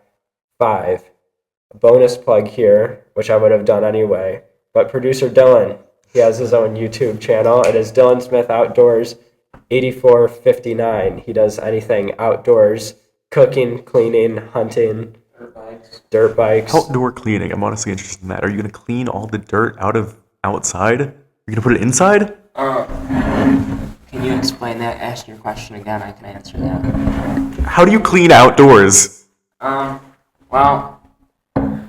5. A bonus plug here, which I would have done anyway, but producer Dylan, he has his own YouTube channel. It is Dylan Smith Outdoors 8459. He does anything outdoors, cooking, cleaning, hunting, dirt bikes. Outdoor cleaning. I'm honestly interested in that. Are you going to clean all the dirt out of outside? Are you going to put it inside? Can you explain that? Ask your question again. I can answer that. How do you clean outdoors? Well,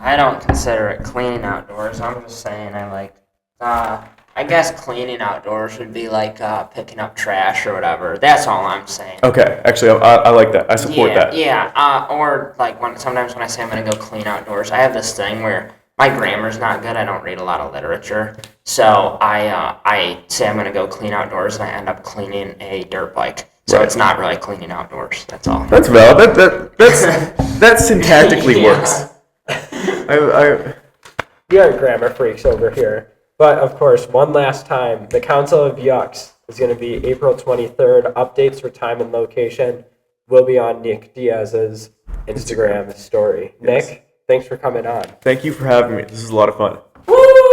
I don't consider it cleaning outdoors. I'm just saying I guess cleaning outdoors would be like picking up trash or whatever. That's all I'm saying. Okay, actually, I like that. I support that. Yeah. Or like sometimes when I say I'm gonna go clean outdoors, I have this thing where my grammar's not good. I don't read a lot of literature, so I say I'm gonna go clean outdoors, and I end up cleaning a dirt bike. So It's not really cleaning outdoors. That's all. That's valid. That syntactically works. We are grammar freaks over here. But, of course, one last time, the Council of Yucks is going to be April 23rd. Updates for time and location will be on Nic Diaz's Instagram story. Yes. Nick, thanks for coming on. Thank you for having me. This is a lot of fun. Woo!